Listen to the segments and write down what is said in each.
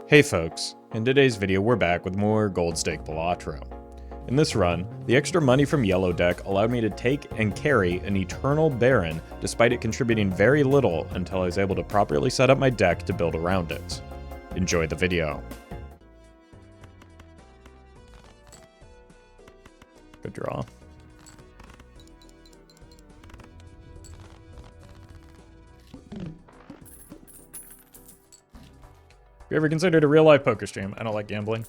Hey folks, in today's video we're back with more Gold Stake Balatro. In this run, the extra money from Yellow deck allowed me to take and carry an Eternal Baron despite it contributing very little until I was able to properly set up my deck to build around it. Enjoy the video. Good draw. Have you ever considered a real-life poker stream? I don't like gambling.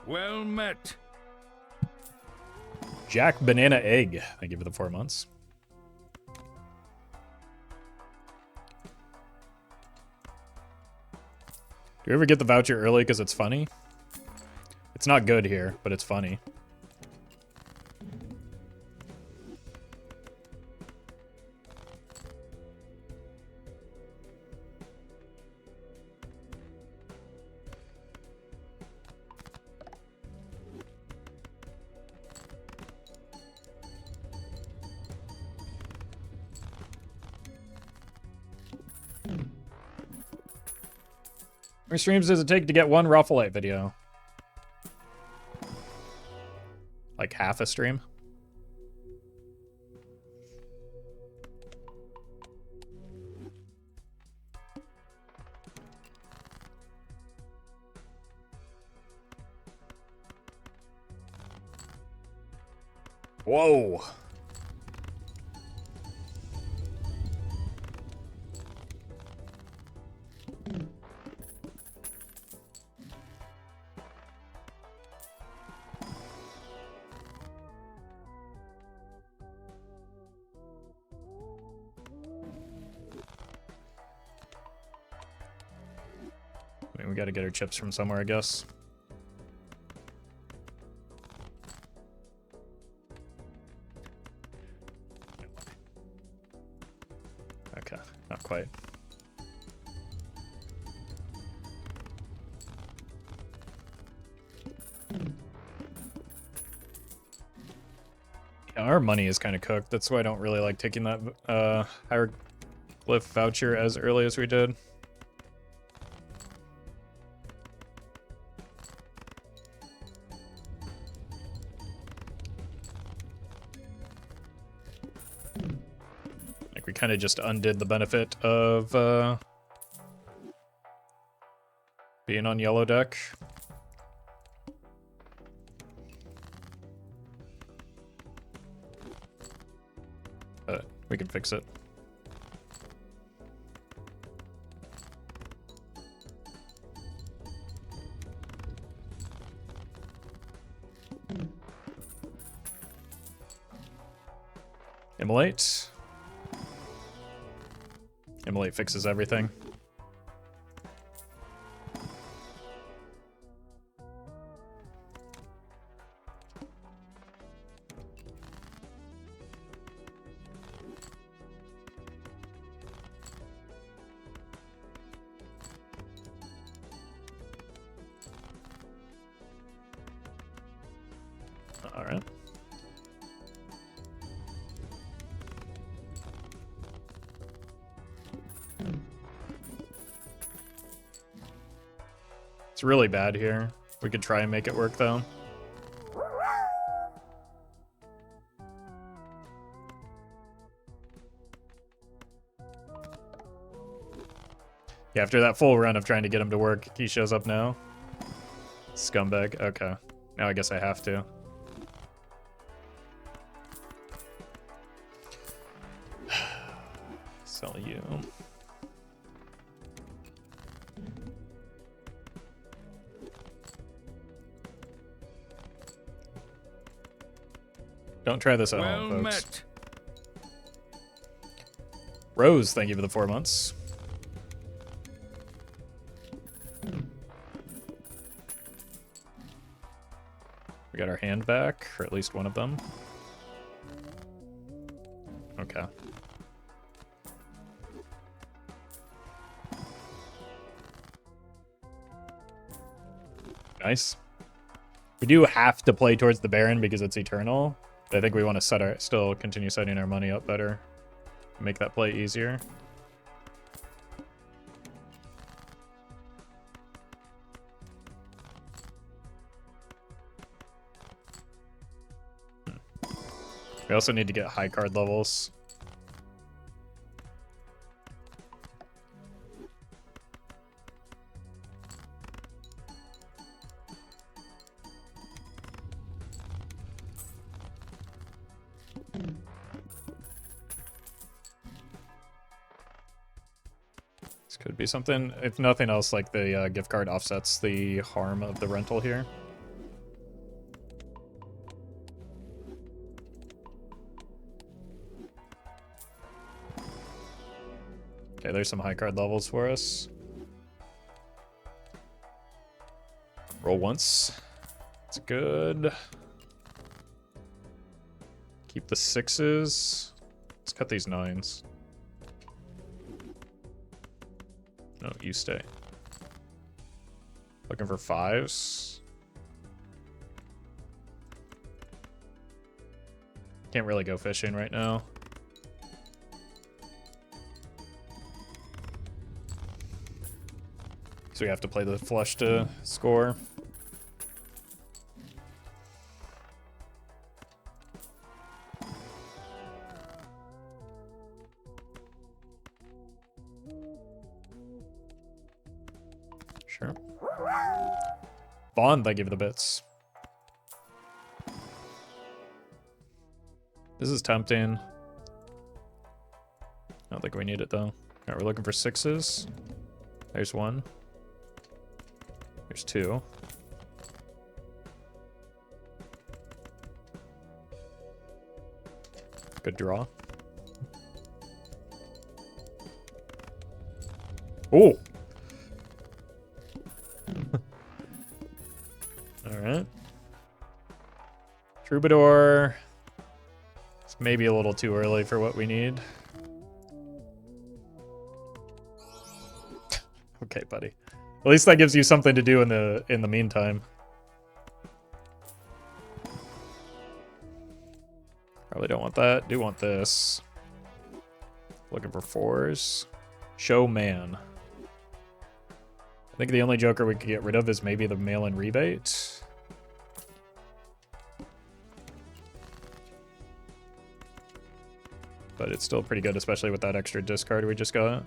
Well met. Jack Banana Egg. Thank you for the 4 months. Do you ever get the voucher early because it's funny? It's not good here, but it's funny. How many streams does it take to get one Roffle video? Like half a stream? Whoa. I mean, we gotta get our chips from somewhere, I guess. Okay, not quite. Yeah, our money is kind of cooked. That's why I don't really like taking that hieroglyph voucher as early as we did. We kind of just undid the benefit of being on yellow deck. But we can fix it. Immolate. Immolate fixes everything. All right. It's really bad here. We could try and make it work, though. Yeah, after that full run of trying to get him to work, he shows up now. Scumbag. Okay. Now I guess I have to. Sell you. Don't try this at home, folks. Met. Rose, thank you for the 4 months. We got our hand back, or at least one of them. Okay. Nice. We do have to play towards the Baron because it's eternal. But I think we want to still continue setting our money up better. Make that play easier. We also need to get high card levels. This could be something. If nothing else, like the gift card offsets the harm of the rental here. Okay, there's some high card levels for us. Roll once. It's good. Keep the 6s. Let's cut these 9s. No, you stay. Looking for 5s. Can't really go fishing right now. So we have to play the flush to score. Sure. Bond, I give the bits. This is tempting. I don't think we need it though. Alright, we're looking for 6s. There's 1. There's 2. Good draw. Oh! Alright. Troubadour. It's maybe a little too early for what we need. Okay, buddy. At least that gives you something to do in the meantime. Probably don't want that. Do want this. Looking for 4s. Showman. I think the only joker we could get rid of is maybe the mail-in rebate. But it's still pretty good, especially with that extra discard we just got.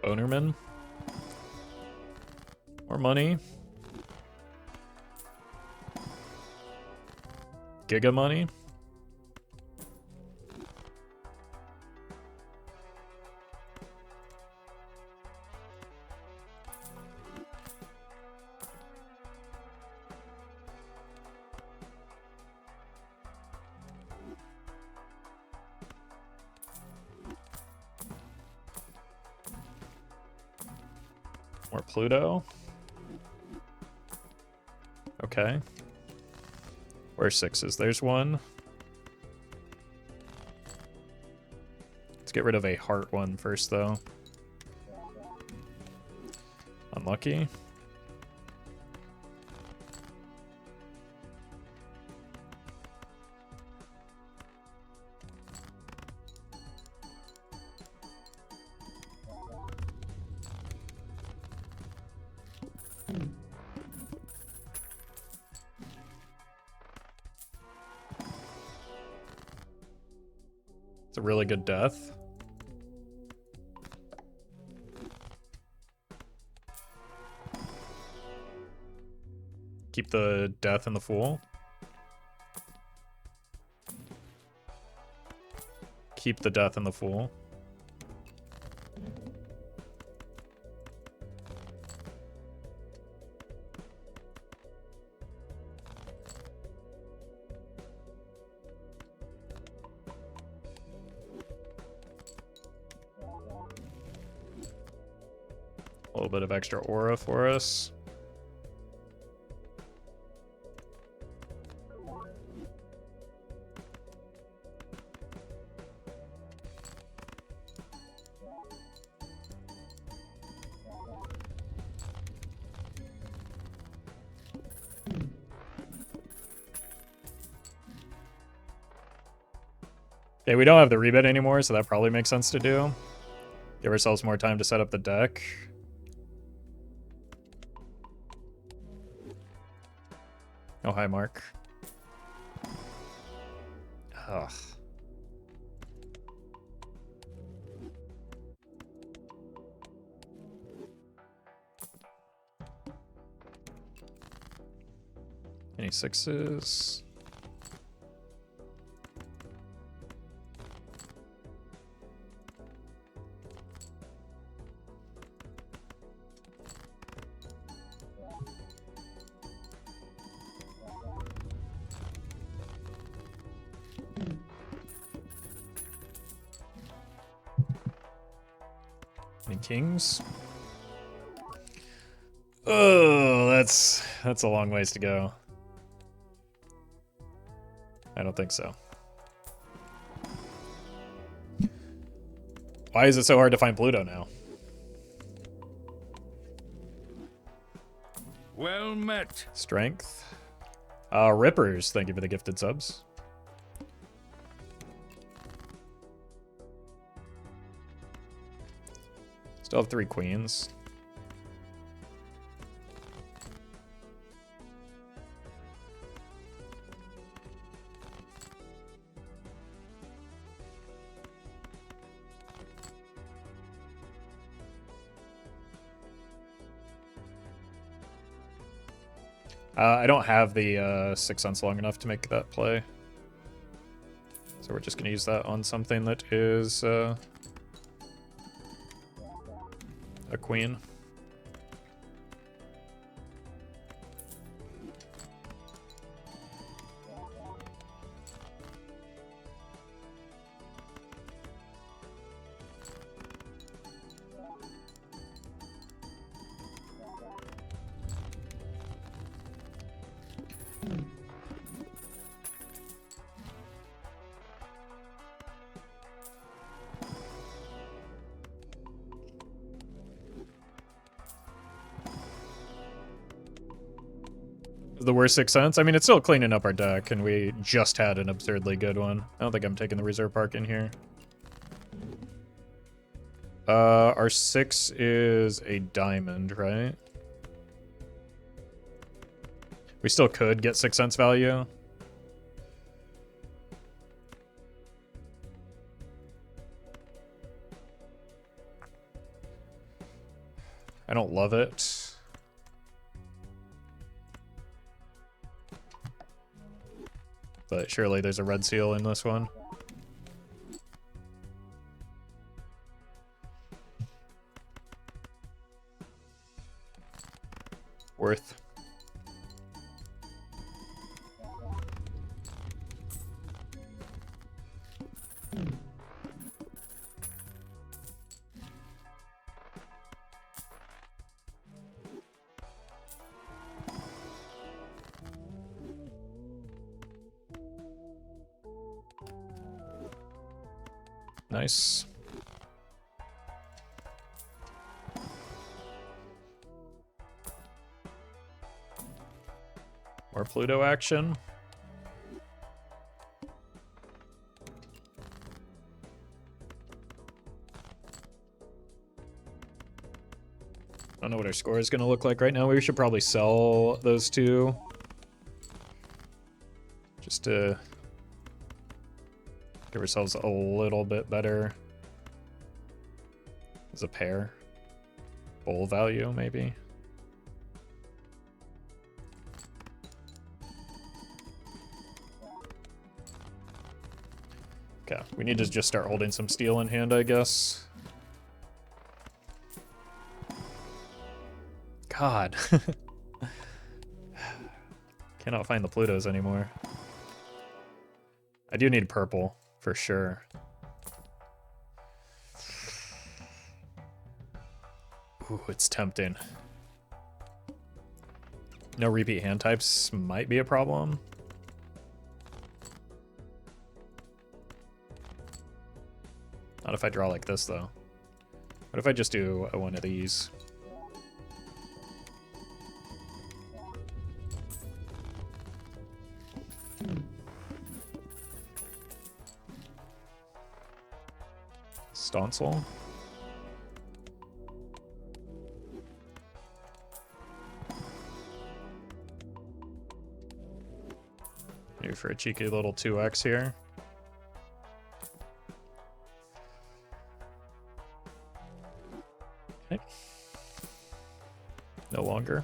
Bonerman. More money. Giga money. More Pluto. Okay. Where's 6s? There's 1. Let's get rid of a heart one first, though. Unlucky. It's a really good death. Keep the death and the fool. Keep the death and the fool. little bit of extra aura for us. Okay, we don't have the rebid anymore, so that probably makes sense to do. Give ourselves more time to set up the deck. Oh, hi, Mark. Ugh. Any sixes? Any kings? Oh, that's a long ways to go. I don't think so. Why is it so hard to find Pluto now? Well met. Strength. Rippers, thank you for the gifted subs. Still have 3 queens. I don't have the 6 cents long enough to make that play. So we're just going to use that on something that is a queen. The worst 6 cents? I mean, it's still cleaning up our deck, and we just had an absurdly good one. I don't think I'm taking the reserve park in here. Our 6 is a diamond, right? We still could get 6 cents value. I don't love it. But surely there's a red seal in this one. Worth. Nice. More Pluto action. I don't know what our score is going to look like right now. We should probably sell those 2. Just to give ourselves a little bit better as a pair. Bowl value, maybe. Okay, we need to just start holding some steel in hand, I guess. God. Cannot find the Plutos anymore. I do need purple, for sure. Ooh, it's tempting. No repeat hand types might be a problem. Not if I draw like this, though. What if I just do one of these? Stoncel. Maybe for a cheeky little 2x here. Okay. No longer.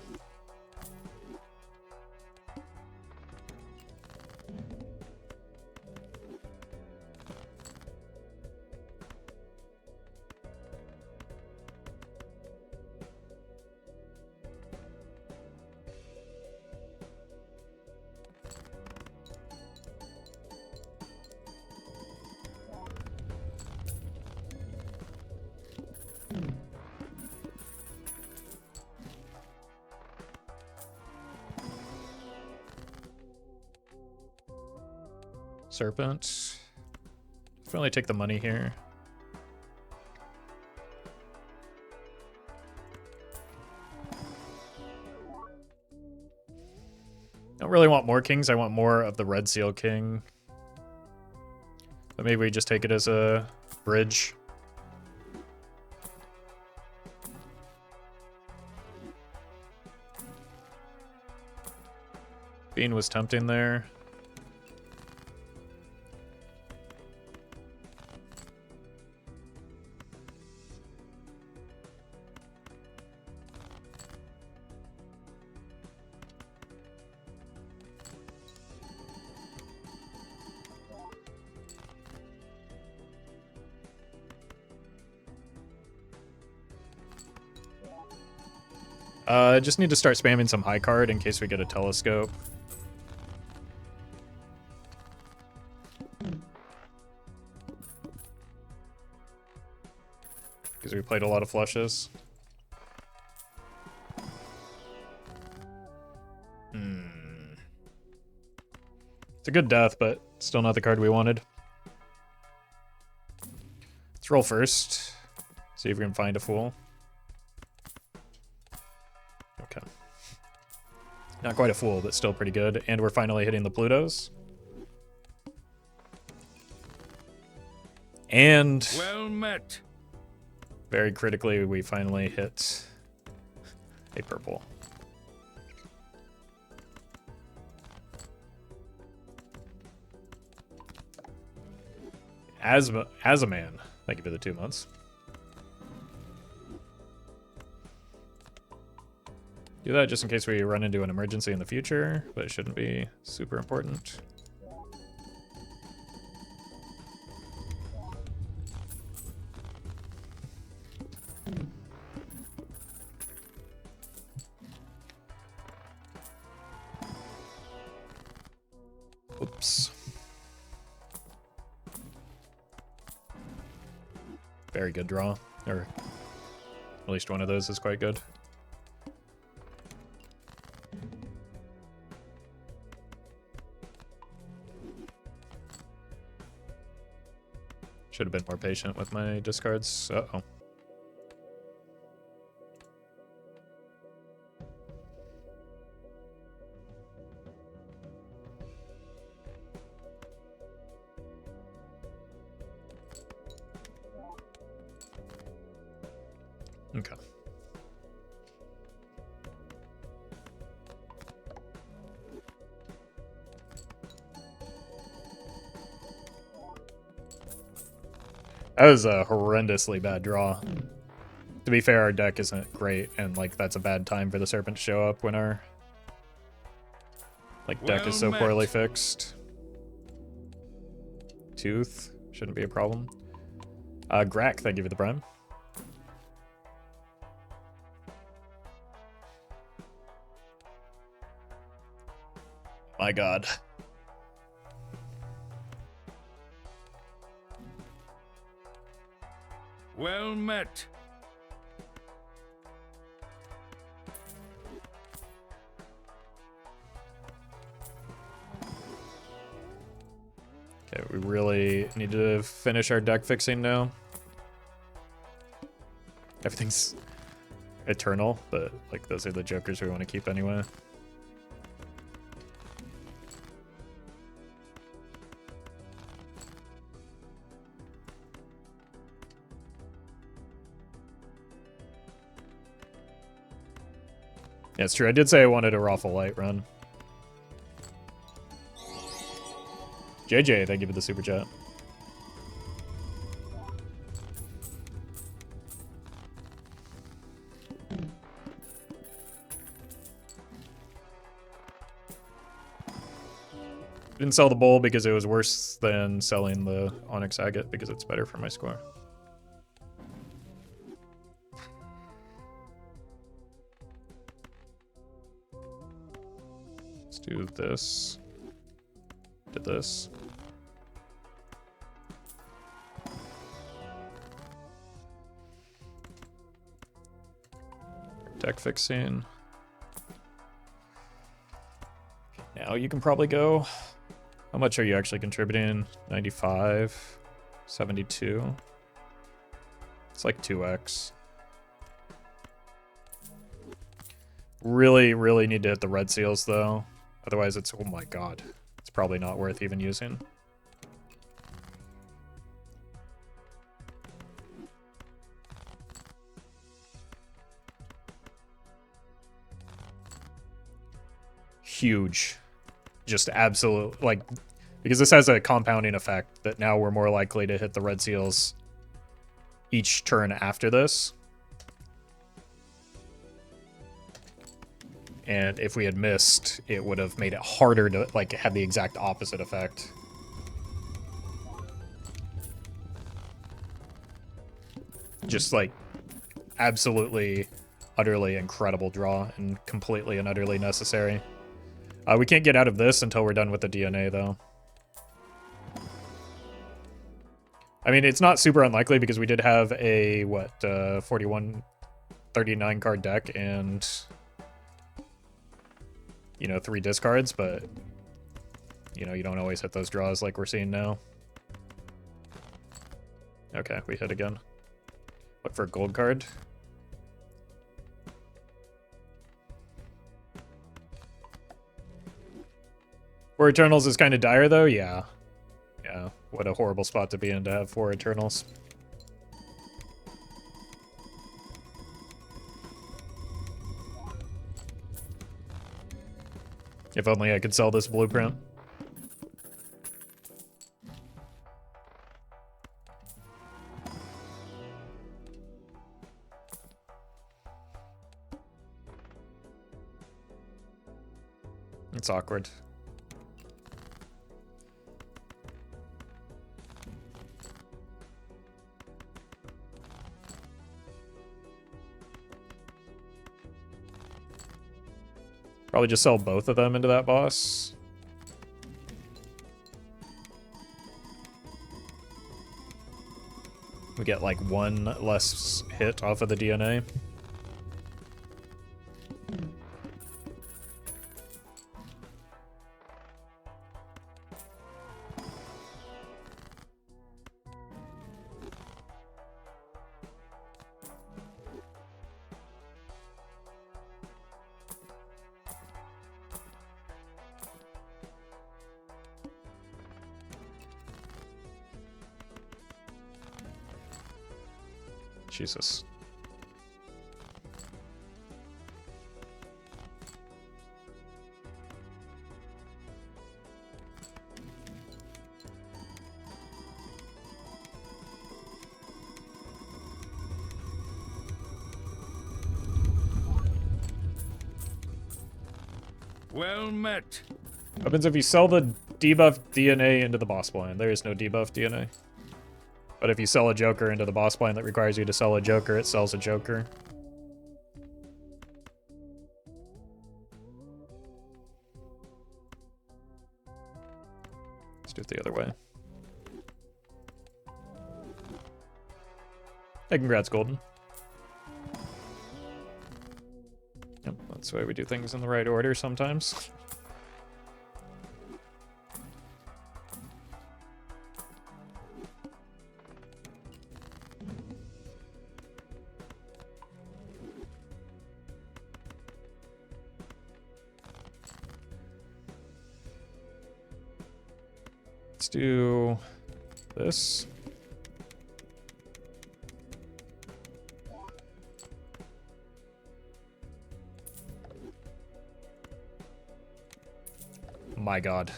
Serpent. Definitely take the money here. Don't really want more kings. I want more of the red seal king. But maybe we just take it as a bridge. Bean was tempting there. I just need to start spamming some high card in case we get a telescope. Because we played a lot of flushes. It's a good death, but still not the card we wanted. Let's roll first. See if we can find a fool. Okay. Not quite a fool, but still pretty good. And we're finally hitting the Plutos. And Well met. very critically, we finally hit a purple. As a man. Thank you for the 2 months. Do that just in case we run into an emergency in the future, but it shouldn't be super important. Oops. Very good draw. Or at least one of those is quite good. Should have been more patient with my discards. Uh-oh. Okay. That was a horrendously bad draw. To be fair, our deck isn't great, and like that's a bad time for the Serpent to show up when our deck is so poorly fixed. Tooth shouldn't be a problem. Grack, thank you for the prime. My god. Well met. We really need to finish our deck fixing now. Everything's eternal, but like those are the jokers we want to keep anyway. Yeah, it's true. I did say I wanted a Roffle light run. JJ, thank you for the super chat. Didn't sell the bowl because it was worse than selling the Onyx Agate because it's better for my score. Let's do this. To this. Deck fixing. Now you can probably go. How much are you actually contributing? 95, 72. It's like 2x. Really, really need to hit the red seals though. Otherwise it's, oh my god. It's probably not worth even using. Huge. Just absolute, like, because this has a compounding effect that now we're more likely to hit the red seals each turn after this. And if we had missed, it would have made it harder to, like, have the exact opposite effect. Just, like, absolutely, utterly incredible draw and completely and utterly necessary. We can't get out of this until we're done with the DNA, though. I mean, it's not super unlikely because we did have a, what, 41, 39 card deck and, you know, 3 discards, but, you know, you don't always hit those draws like we're seeing now. Okay, we hit again. What, for a gold card? Four Eternals is kind of dire, though? Yeah. Yeah, what a horrible spot to be in to have 4 Eternals. If only I could sell this blueprint. It's awkward. Probably just sell both of them into that boss. We get like 1 less hit off of the DNA. Jesus. Well met. What happens if you sell the debuff DNA into the boss blind? There is no debuff DNA. But if you sell a Joker into the boss blind that requires you to sell a Joker, it sells a Joker. Let's do it the other way. Hey, congrats, Golden. Yep, that's why we do things in the right order sometimes. Let's do this. My God.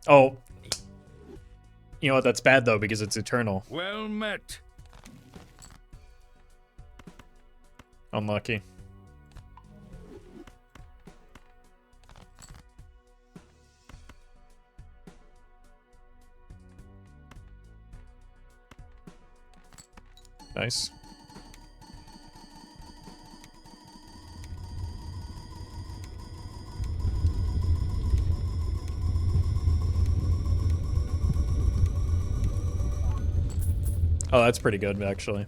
Oh. You know what? That's bad, though, because it's eternal. Well met. Unlucky. Nice. Oh, that's pretty good, actually.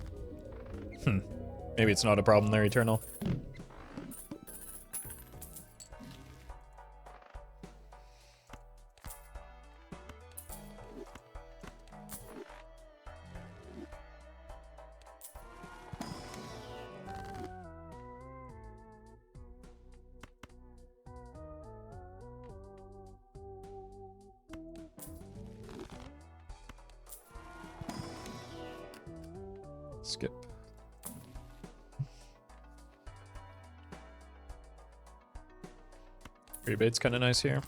Maybe it's not a problem there, Eternal. Skip. Rebate's kind of nice here.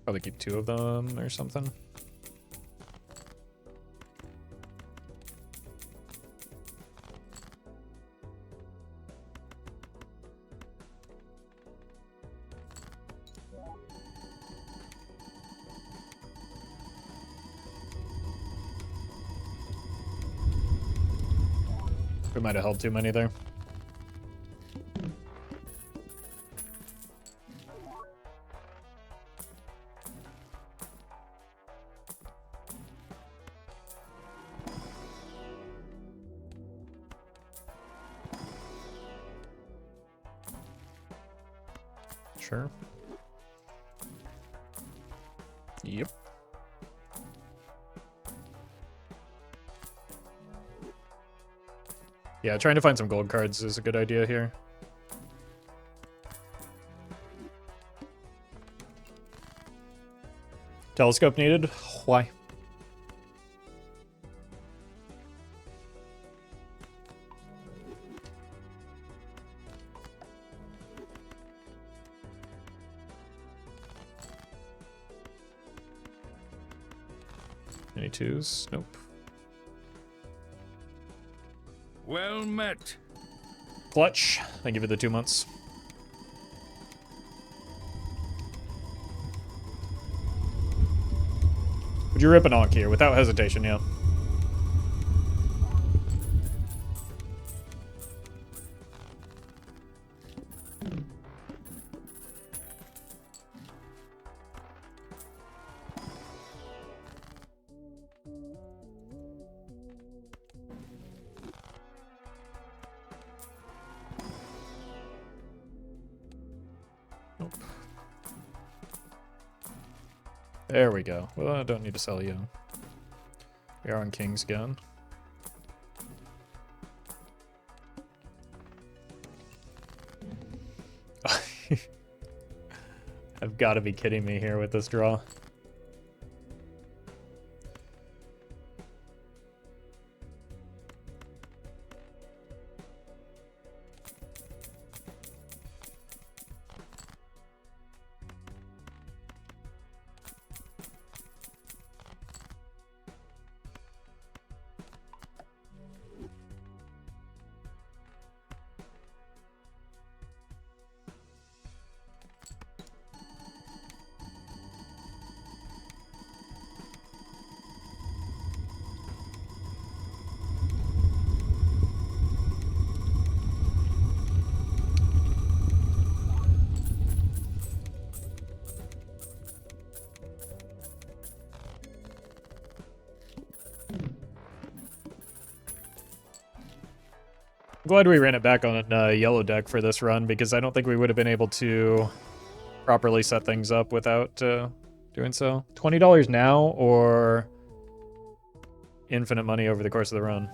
Probably keep 2 of them or something. We might have held too many there. Sure. Yep. Yeah, trying to find some gold cards is a good idea here. Telescope needed? Why? Any 2s? Nope. Well met. Clutch. I give it the 2 months. Would you rip an Ankh here without hesitation? Yeah. Nope. There we go. Well, I don't need to sell you. We are on King's Gun. I've got to be kidding me here with this draw. I'm glad we ran it back on yellow deck for this run, because I don't think we would have been able to properly set things up without doing so. $20 now or infinite money over the course of the run?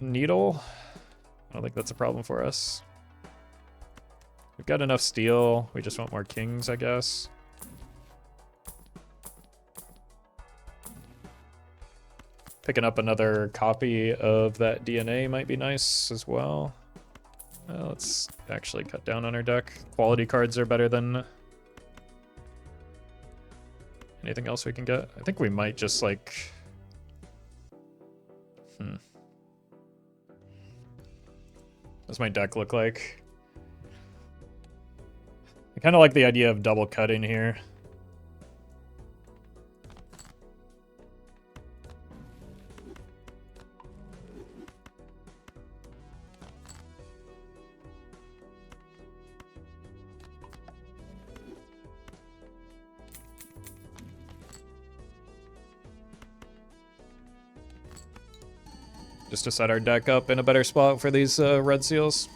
Needle? I don't think that's a problem for us. We've got enough steel. We just want more kings, I guess. Picking up another copy of that DNA might be nice as well. Let's actually cut down on our deck. Quality cards are better than anything else we can get. I think we might just like... What's my deck look like? I kind of like the idea of double cutting here. Just to set our deck up in a better spot for these red seals.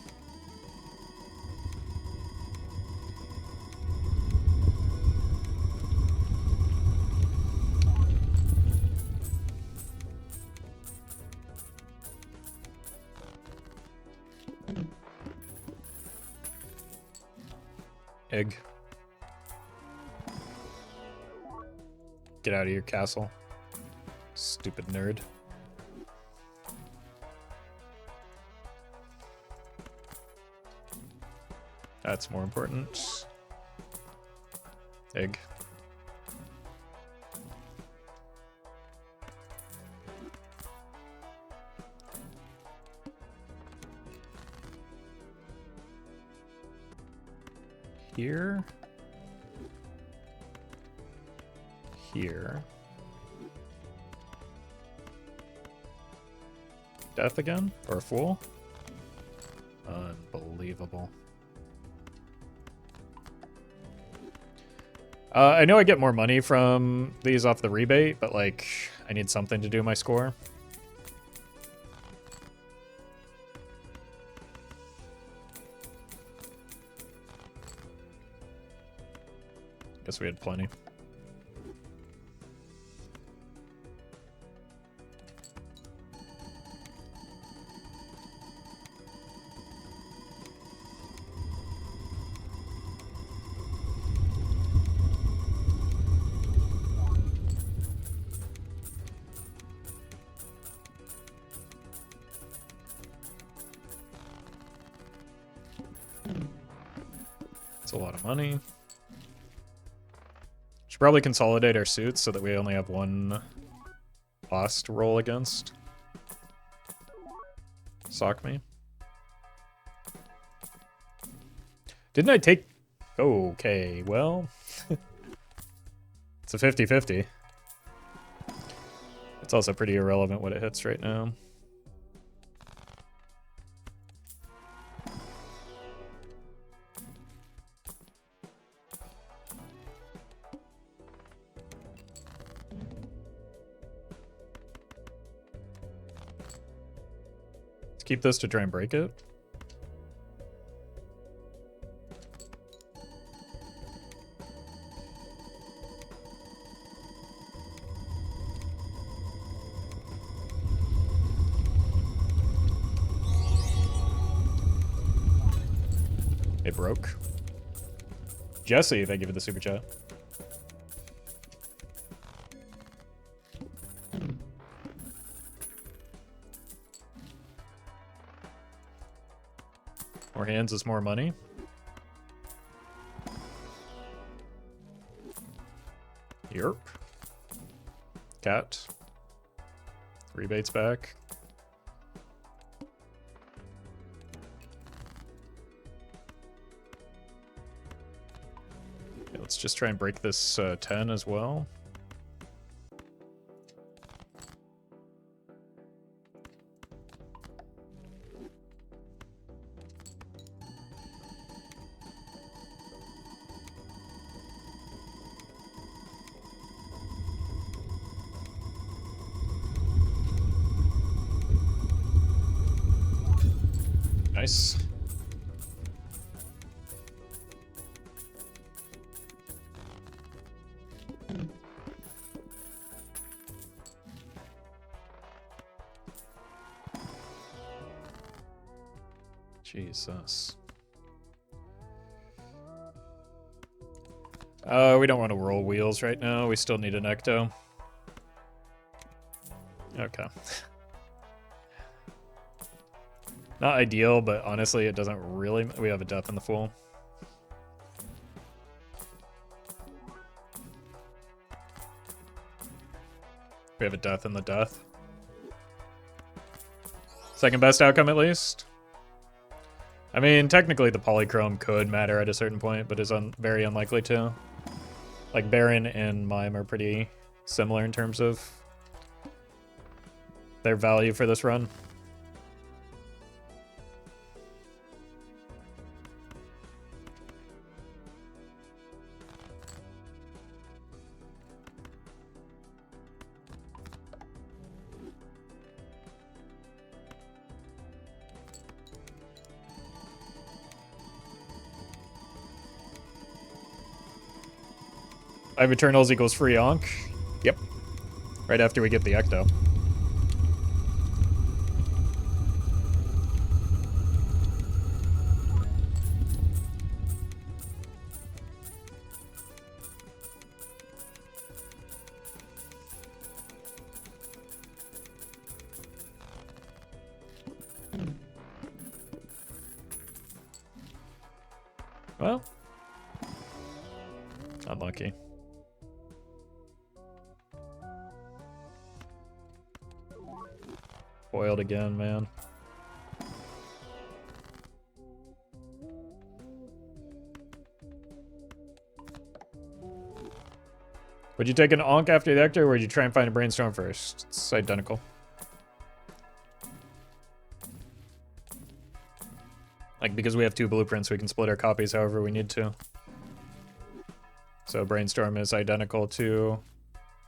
Egg. Get out of your castle. Stupid nerd. That's more important. Egg. Here. Here. Death again? Or a fool? Unbelievable. I know I get more money from these off the rebate, but like, I need something to do my score. Guess we had plenty. That's a lot of money. Should probably consolidate our suits so that we only have one boss to roll against. Sock me. Didn't I take... Okay, well... It's a 50-50. It's also pretty irrelevant what it hits right now. Keep this to try and break it. It broke. Jesse, thank you for the super chat. More hands is more money. Yerp. Cat. Rebates back. Okay, let's just try and break this 10 as well. Nice. Jesus. We don't want to roll wheels right now. We still need an ecto. Okay. Not ideal, but honestly, it doesn't really... We have a death in the Fool. We have a death in the death. Second best outcome, at least. I mean, technically the polychrome could matter at a certain point, but is very unlikely to. Like, Baron and Mime are pretty similar in terms of their value for this run. I have Eternals equals free Onk. Yep. Right after we get the Ecto. Well. Unlucky. Foiled again, man. Would you take an Onk after the Ecto, or would you try and find a Brainstorm first? It's identical. Like, because we have 2 blueprints, we can split our copies however we need to. So Brainstorm is identical to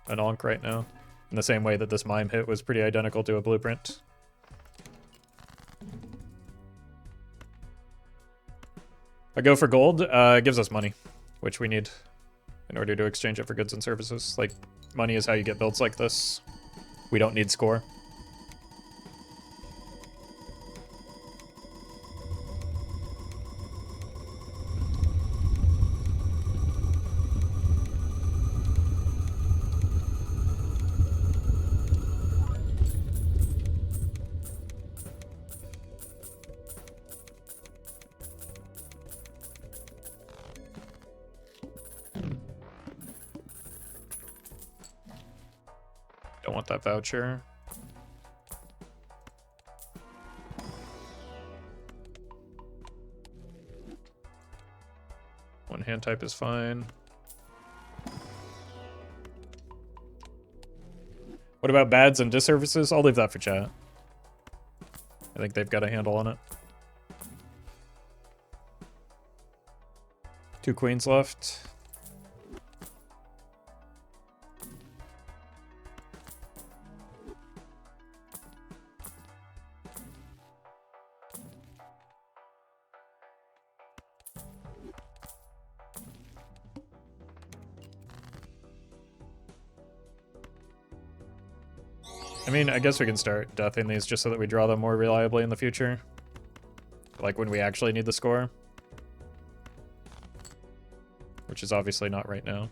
an Onk right now. In the same way that this Mime hit was pretty identical to a blueprint. I go for gold. It gives us money, which we need in order to exchange it for goods and services. Like, money is how you get builds like this. We don't need score. Don't want that voucher. One hand type is fine. What about bads and disservices? I'll leave that for chat. I think they've got a handle on it. 2 queens left. I mean, I guess we can start deathing these just so that we draw them more reliably in the future. Like when we actually need the score. Which is obviously not right now.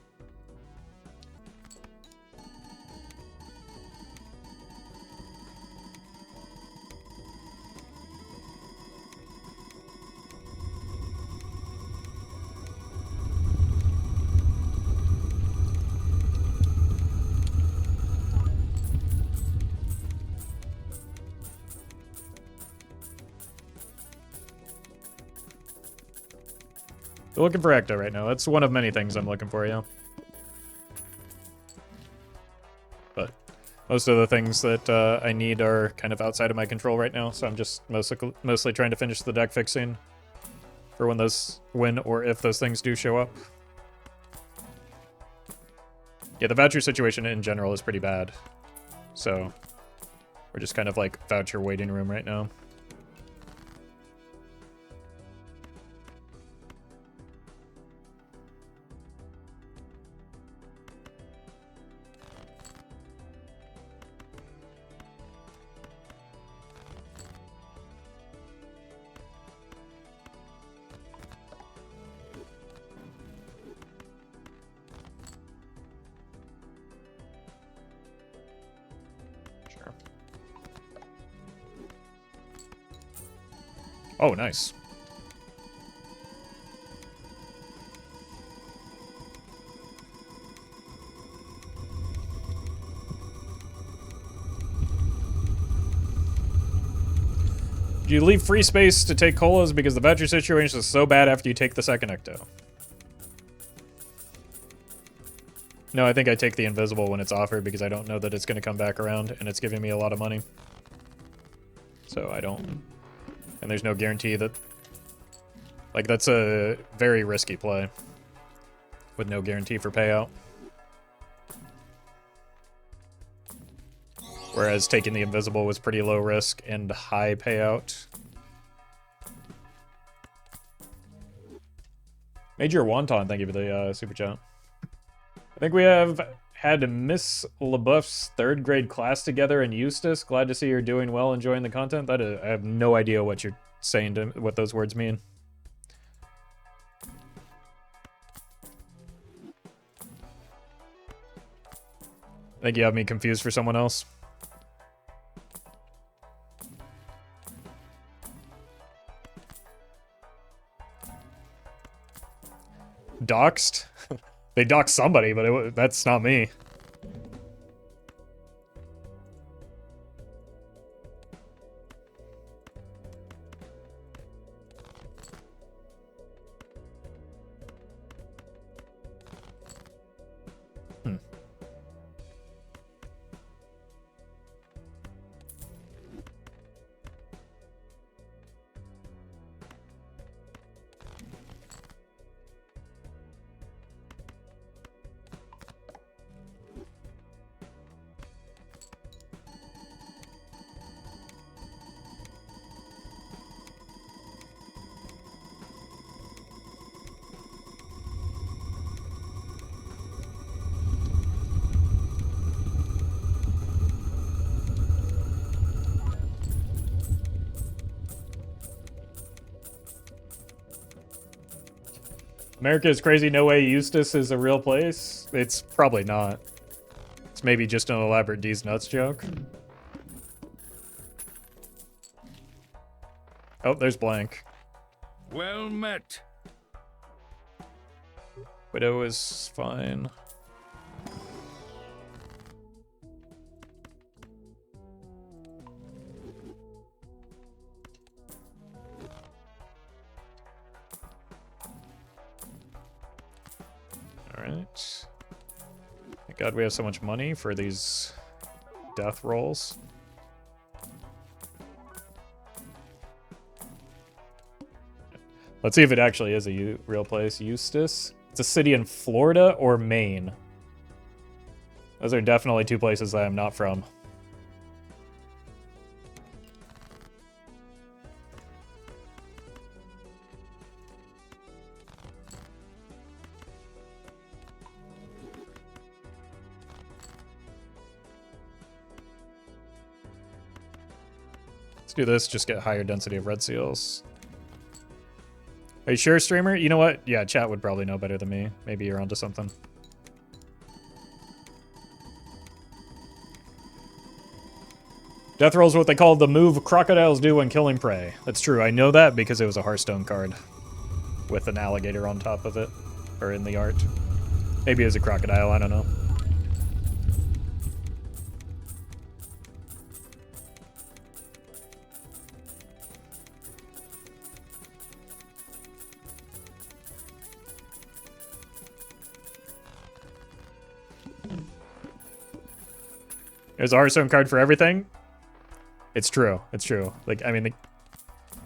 We're looking for Ecto right now. That's one of many things I'm looking for, yeah. But most of the things that I need are kind of outside of my control right now, so I'm just mostly trying to finish the deck fixing for when or if those things do show up. Yeah, the voucher situation in general is pretty bad. So we're just kind of like voucher waiting room right now. Oh, nice. Do you leave free space to take colas because the battery situation is so bad after you take the second ecto? No, I think I take the invisible when it's offered because I don't know that it's going to come back around and it's giving me a lot of money. So I don't. And there's no guarantee that... Like, that's a very risky play. With no guarantee for payout. Whereas taking the invisible was pretty low risk and high payout. Major Wonton, thank you for the super chat. I think we have had Miss LaBeouf's 3rd grade class together in Eustis. Glad to see you're doing well, enjoying the content. That is, I have no idea what you're saying, to what those words mean. I think you have me confused for someone else. Doxed? They doxed somebody, but that's not me. America is crazy, no way Eustis is a real place? It's probably not. It's maybe just an elaborate D's nuts joke. Oh, there's blank. Well met. Widow is fine. Alright. Thank God we have so much money for these death rolls. Let's see if it actually is a real place. Eustis. It's a city in Florida or Maine. Those are definitely 2 places that I'm not from. Let's do this, just get higher density of red seals. Are you sure, streamer? You know what? Yeah, chat would probably know better than me. Maybe you're onto something. Death roll is what they call the move crocodiles do when killing prey. That's true. I know that because it was a Hearthstone card with an alligator on top of it, or in the art. Maybe it was a crocodile, I don't know. There's a Hearthstone card for everything. It's true. It's true. Like, I mean,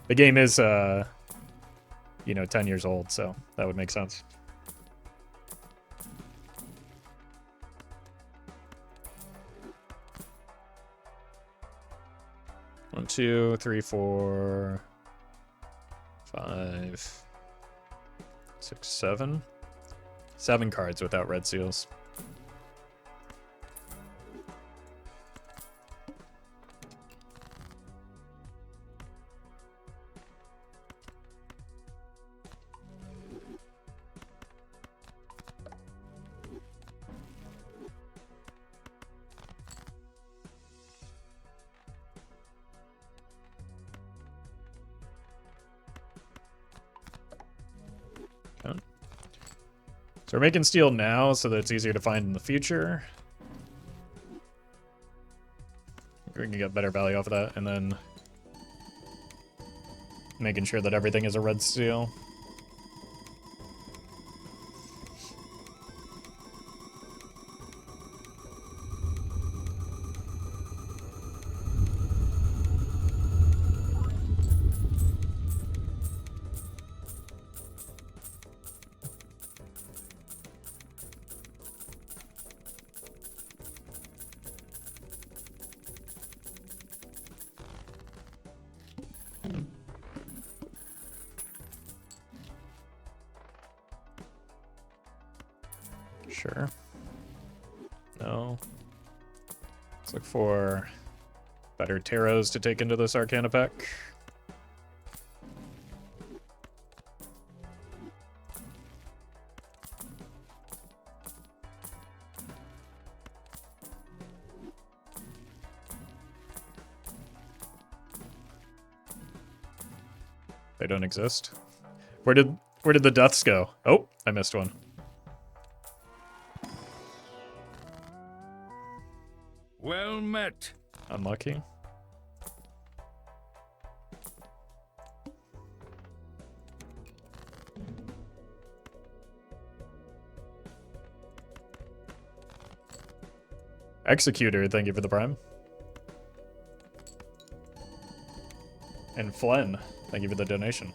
the game is, you know, 10 years old, so that would make sense. One, 2, 3, 4, 5, 6, 7. 7 cards without red seals. So we're making steel now so that it's easier to find in the future. We can get better value off of that, and then making sure that everything is a red steel. Sure. No. Let's look for better tarots to take into this Arcana pack. They don't exist. Where did the deaths go? Oh, I missed one. Well met. Unlucky. Executor, thank you for the prime. And Flen, thank you for the donation.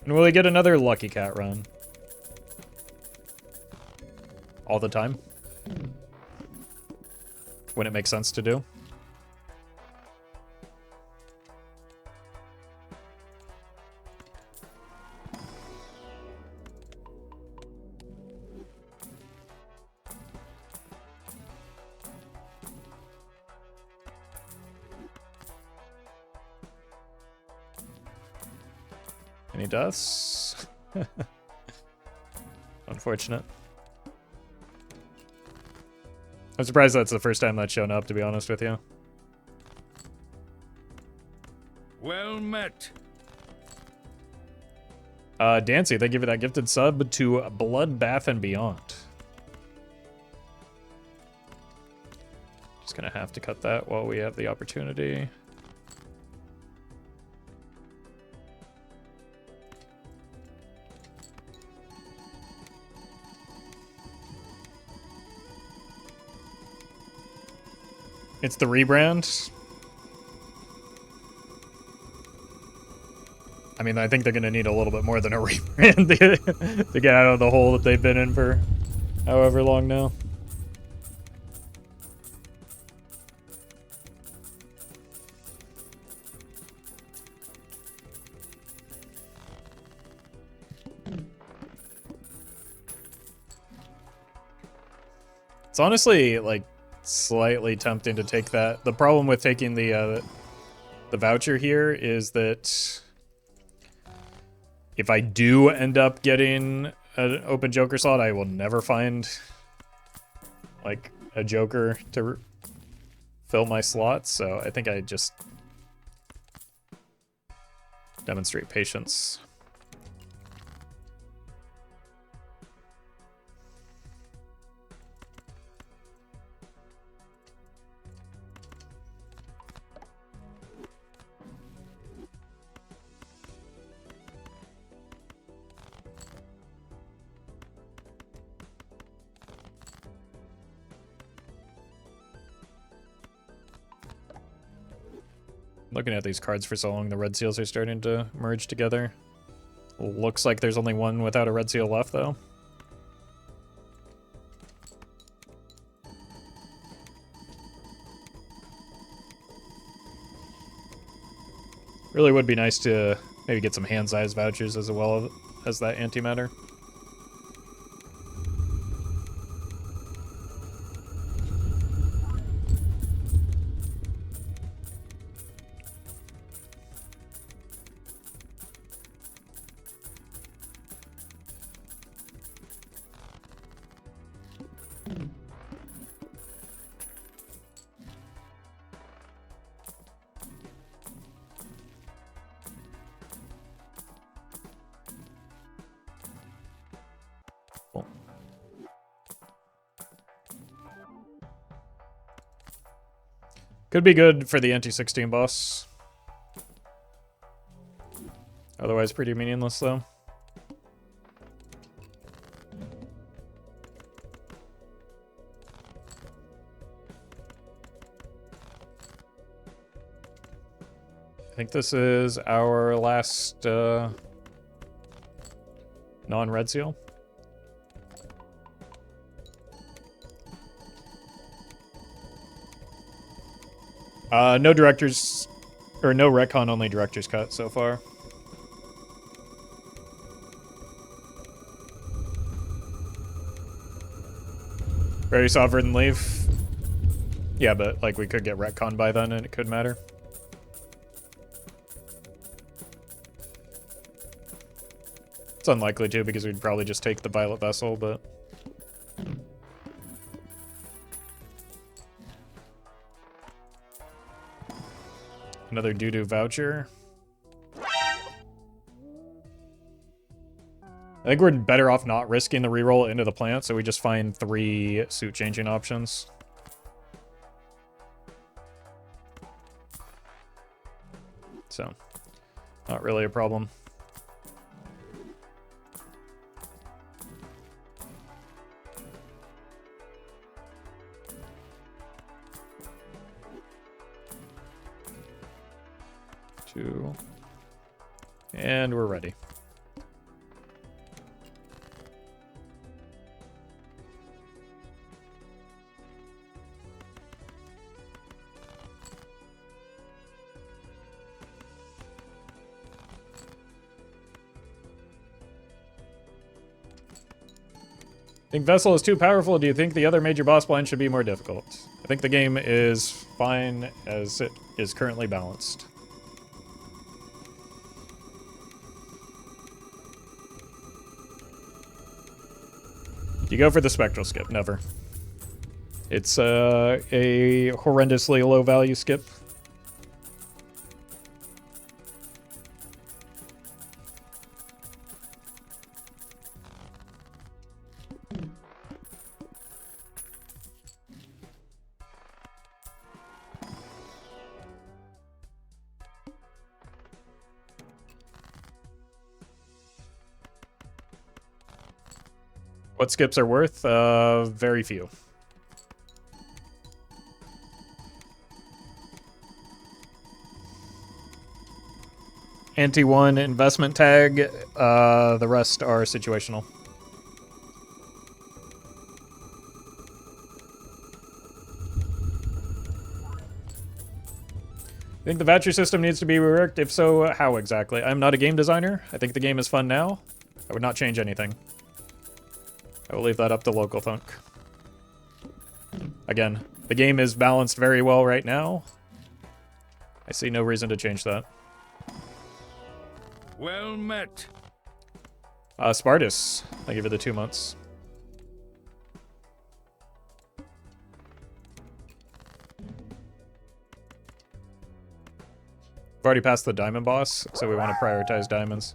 And will we get another Lucky Cat run? All the time? When it makes sense to do? Any deaths? Unfortunate. I'm surprised that's the first time that's shown up, to be honest with you. Well met. Dancy, thank you for that gifted sub to Bloodbath and Beyond. Just gonna have to cut that while we have the opportunity. It's the rebrand. I mean, I think they're going to need a little bit more than a rebrand to get out of the hole that they've been in for however long now. It's honestly, like, slightly tempting to take that. The problem with taking the voucher here is that if I do end up getting an open Joker slot, I will never find like a Joker to fill my slots. So I think I just demonstrate patience. Looking at these cards for so long, the red seals are starting to merge together. Looks like there's only one without a red seal left, though. Really would be nice to maybe get some hand-sized vouchers as well as that antimatter. Could be good for the ante-16 boss. Otherwise pretty meaningless though. I think this is our last non-red seal. No directors, or no retcon, only director's cut so far. Very sovereign leaf. Yeah, but like we could get retcon by then and it could matter. It's unlikely to because we'd probably just take the Violet Vessel, but... Another doo-doo voucher. I think we're better off not risking the reroll into the plant, so we just find 3 suit changing options. So, not really a problem. Two. And we're ready. Think Vessel is too powerful? Do you think the other major boss blind should be more difficult? I think the game is fine as it is currently balanced. You go for the spectral skip, never. It's a horrendously low value skip. What skips are worth? Very few. Anti-1 investment tag, the rest are situational. Think the voucher system needs to be reworked? If so, how exactly? I'm not a game designer. I think the game is fun now. I would not change anything. I will leave that up to local thunk. Again, the game is balanced very well right now. I see no reason to change that. Well met. Spartus. I give it the 2 months. We've already passed the diamond boss, so we want to prioritize diamonds.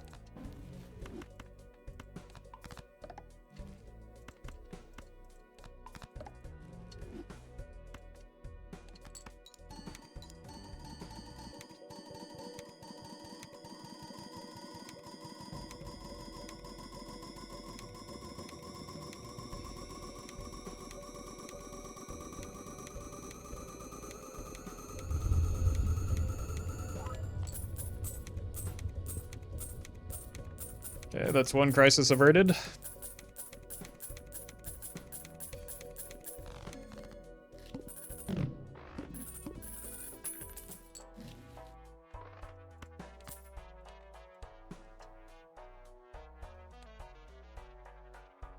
Okay, that's one crisis averted.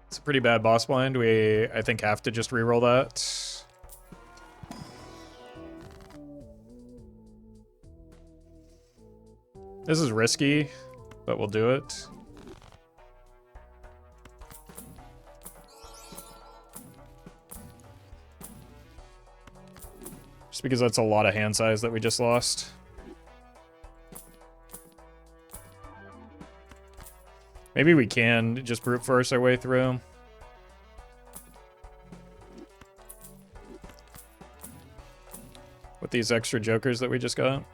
It's a pretty bad boss blind. We, I think, have to just reroll that. This is risky, but we'll do it. Just because that's a lot of hand size that we just lost. Maybe we can just brute force our way through. with these extra jokers that we just got.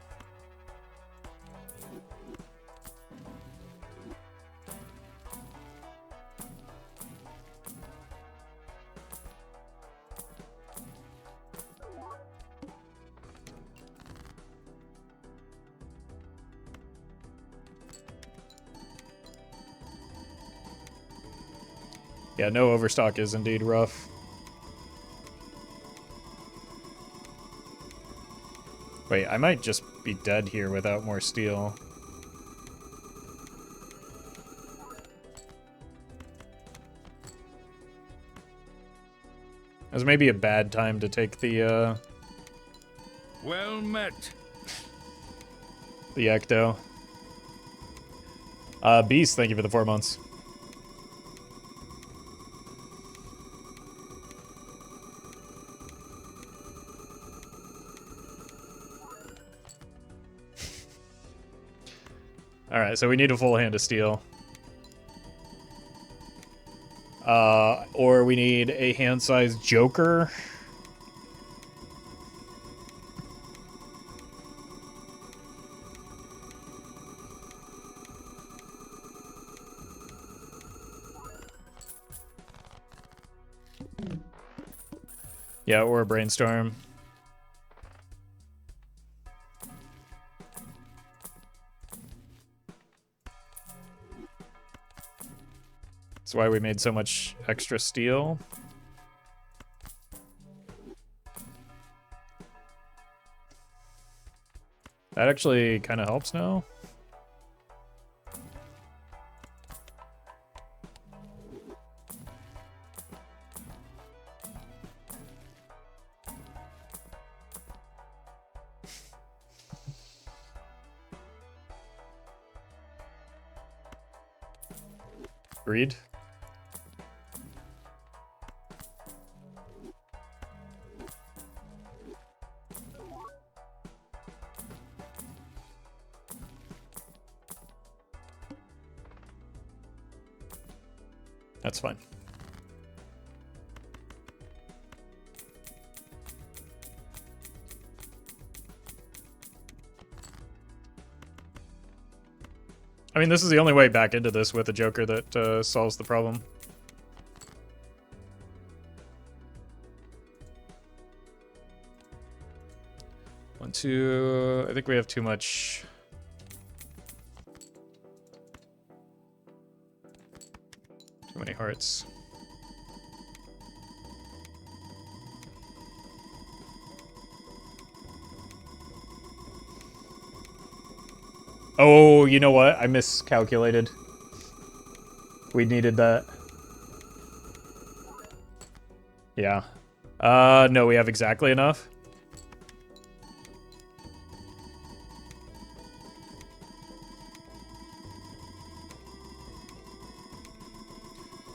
Yeah, no overstock is indeed rough. Wait, I might just be dead here without more steel. It was maybe a bad time to take the, Well met. the Ecto. Beast, thank you for the 4 months. Alright, so we need a full hand of steel. Or we need a hand-sized joker. Yeah, or a brainstorm. That's why we made so much extra steel. That actually kind of helps now. Agreed. That's fine. I mean, this is the only way back into this with a Joker that solves the problem. One, two... I think we have too much... Too many hearts. Oh, you know what? I miscalculated. We needed that. Yeah. No, we have exactly enough.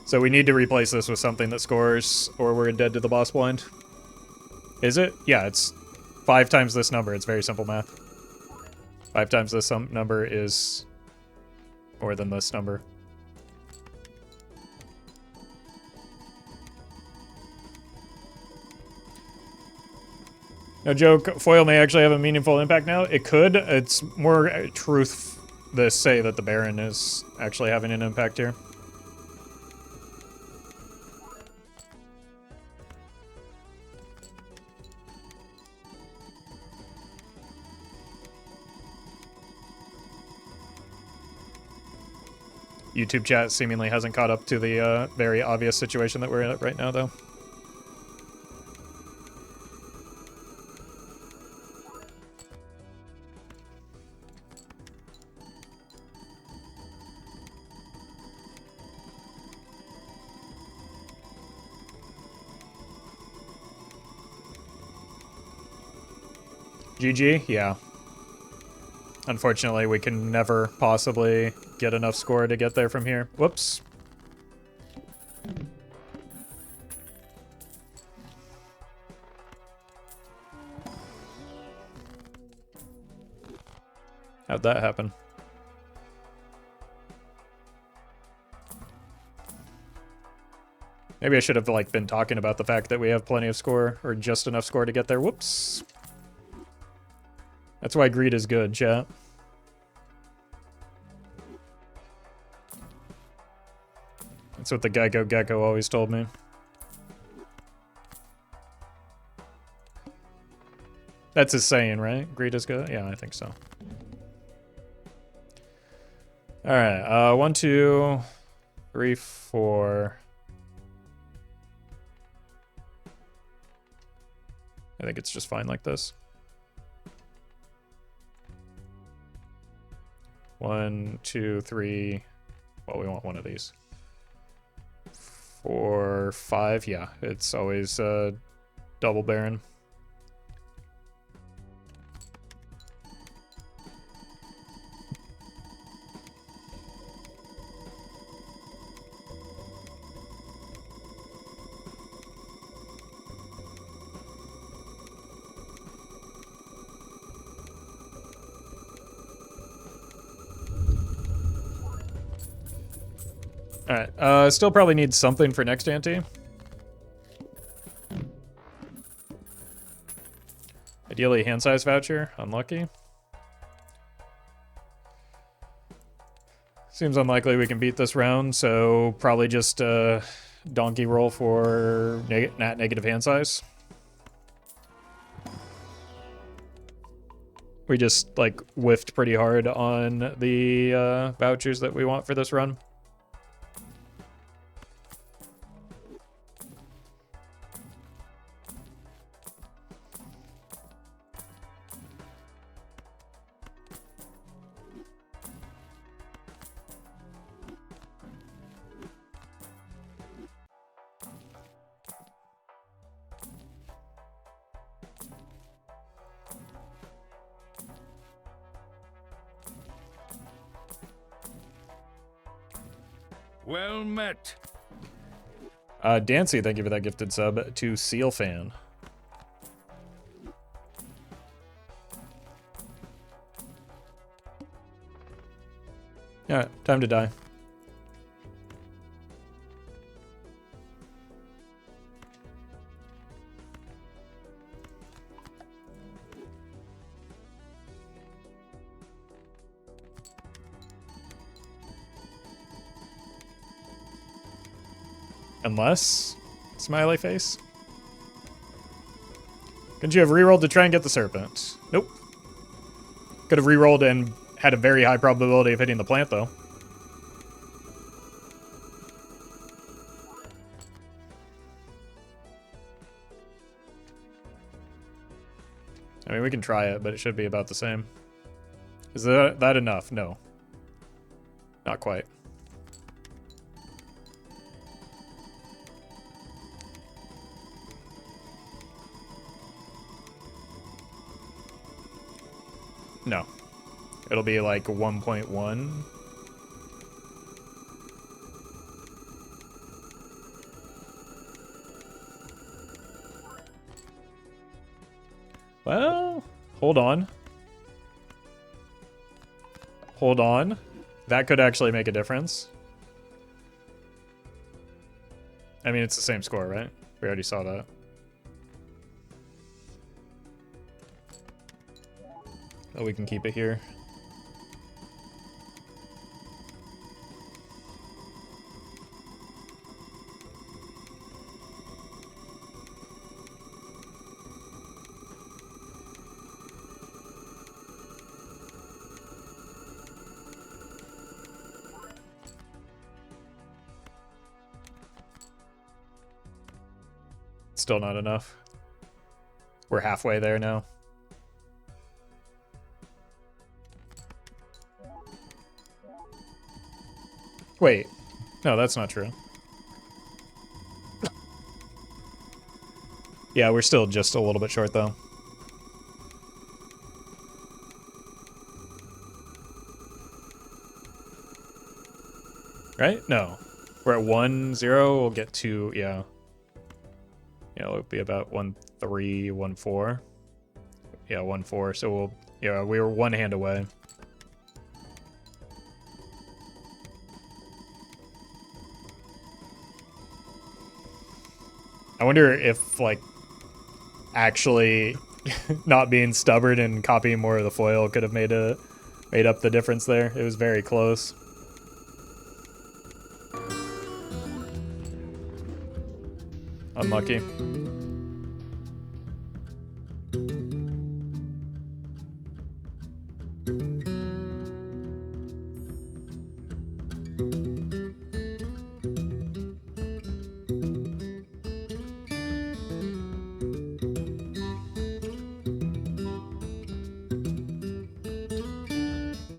So we need to replace this with something that scores, or we're dead to the boss blind. Is it? Yeah, it's 5 times this number. It's very simple math. 5 times this number is more than this number. No joke, foil may actually have a meaningful impact now. It could. It's more truth to say that the Baron is actually having an impact here. YouTube chat seemingly hasn't caught up to the very obvious situation that we're in right now, though. GG? Yeah. Unfortunately, we can never possibly get enough score to get there from here. Whoops. How'd that happen? Maybe I should have, like, been talking about the fact that we have plenty of score, or just enough score to get there. Whoops. That's why greed is good, chat. That's what the Gecko always told me. That's his saying, right? Greed is good? Yeah, I think so. Alright, 1, 2, 3, 4. I think it's just fine like this. 1, 2, 3. Well, we want one of these. 4, 5. Yeah, it's always double Baron. Alright, still probably need something for next ante. Ideally, hand size voucher. Unlucky. Seems unlikely we can beat this round, so probably just donkey roll for negative hand size. We just, like, whiffed pretty hard on the vouchers that we want for this run. Well met. Dancy, thank you for that gifted sub to Seal Fan. Alright, time to die. Unless... Smiley face? Couldn't you have rerolled to try and get the serpent? Nope. Could have rerolled and had a very high probability of hitting the plant, though. I mean, we can try it, but it should be about the same. Is that enough? No. Not quite. No. It'll be like 1.1. Well, hold on. Hold on. That could actually make a difference. I mean, it's the same score, right? We already saw that. Oh, we can keep it here. Still not enough. We're halfway there now. Wait. No, that's not true. Yeah, we're still just a little bit short, though. Right? No. We're at 1-0. We'll get 2, yeah. Yeah, it'll be about 1-3, 1-4. Yeah, 1-4. So we'll, yeah, we were one hand away. I wonder if, like, actually Not being stubborn and copying more of the foil could have made up the difference there. It was very close. Unlucky.